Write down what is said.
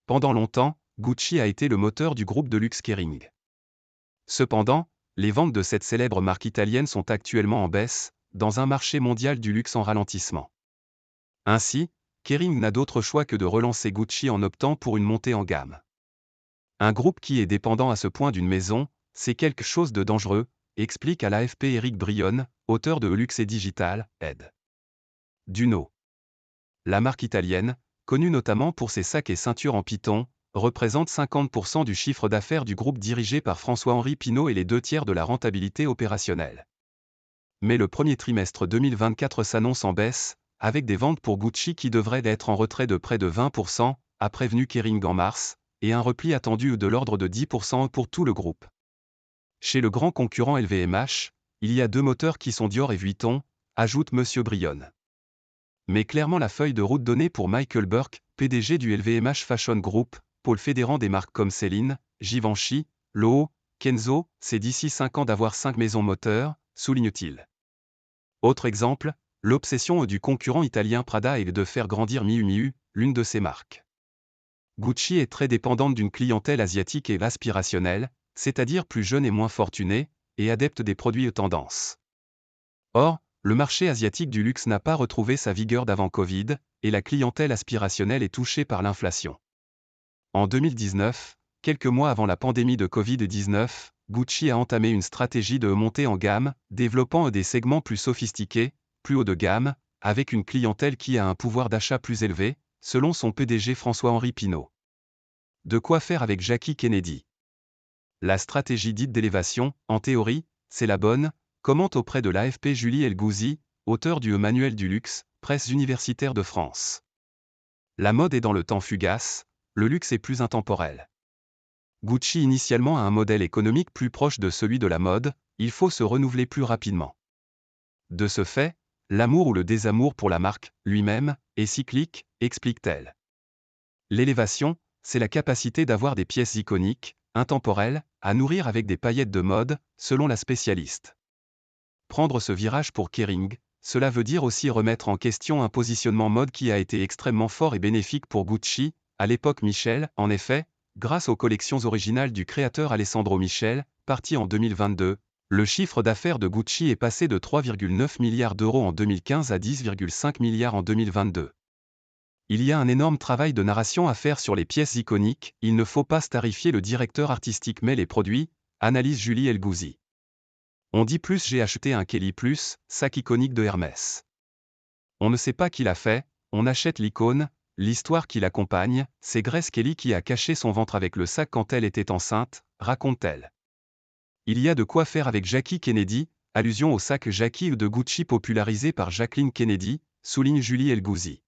Pendant longtemps, Gucci a été le moteur du groupe de luxe Kering. Cependant, les ventes de cette célèbre marque italienne sont actuellement en baisse, dans un marché mondial du luxe en ralentissement. Ainsi, Kering n'a d'autre choix que de relancer Gucci en optant pour une montée en gamme. Un groupe qui est dépendant à ce point d'une maison, c'est quelque chose de dangereux, explique à l'AFP Eric Brion, auteur de Luxe et Digital, Ed. Duno. La marque italienne, connue notamment pour ses sacs et ceintures en python, représente 50% du chiffre d'affaires du groupe dirigé par François-Henri Pinault et les 2/3 de la rentabilité opérationnelle. Mais le premier trimestre 2024 s'annonce en baisse, avec des ventes pour Gucci qui devraient être en retrait de près de 20%, a prévenu Kering en mars, et un repli attendu de l'ordre de 10% pour tout le groupe. Chez le grand concurrent LVMH, il y a 2 moteurs qui sont Dior et Vuitton, ajoute M. Brion. Mais clairement la feuille de route donnée pour Michael Burke, PDG du LVMH Fashion Group, pôle fédérant des marques comme Céline, Givenchy, Loewe, Kenzo, c'est d'ici 5 ans d'avoir 5 maisons moteurs, souligne-t-il. Autre exemple, l'obsession du concurrent italien Prada est de faire grandir Miu Miu, l'une de ses marques. Gucci est très dépendante d'une clientèle asiatique et aspirationnelle, c'est-à-dire plus jeune et moins fortunée, et adepte des produits tendance. Or, le marché asiatique du luxe n'a pas retrouvé sa vigueur d'avant Covid, et la clientèle aspirationnelle est touchée par l'inflation. En 2019, quelques mois avant la pandémie de Covid-19, Gucci a entamé une stratégie de montée en gamme, développant des segments plus sophistiqués, plus haut de gamme, avec une clientèle qui a un pouvoir d'achat plus élevé, selon son PDG François-Henri Pinault. De quoi faire avec Jackie Kennedy. La stratégie dite d'élévation, en théorie, c'est la bonne, commente auprès de l'AFP Julie Elgouzi, auteur du Manuel du luxe, presse universitaire de France. La mode est dans le temps fugace, le luxe est plus intemporel. Gucci initialement a un modèle économique plus proche de celui de la mode, il faut se renouveler plus rapidement. De ce fait, l'amour ou le désamour pour la marque, lui-même, est cyclique, explique-t-elle. L'élévation, c'est la capacité d'avoir des pièces iconiques, intemporelles, à nourrir avec des paillettes de mode, selon la spécialiste. Prendre ce virage pour Kering, cela veut dire aussi remettre en question un positionnement mode qui a été extrêmement fort et bénéfique pour Gucci, à l'époque Michel, en effet, grâce aux collections originales du créateur Alessandro Michel, parti en 2022, le chiffre d'affaires de Gucci est passé de 3,9 milliards d'euros en 2015 à 10,5 milliards en 2022. Il y a un énorme travail de narration à faire sur les pièces iconiques, il ne faut pas starifier le directeur artistique mais les produits, analyse Julie Elgouzi. On dit plus j'ai acheté un Kelly Plus, sac iconique de Hermès. On ne sait pas qui l'a fait, on achète l'icône, l'histoire qui l'accompagne, c'est Grace Kelly qui a caché son ventre avec le sac quand elle était enceinte, raconte-t-elle. Il y a de quoi faire avec Jackie Kennedy, allusion au sac Jackie de Gucci popularisé par Jacqueline Kennedy, souligne Julie Elgouzi.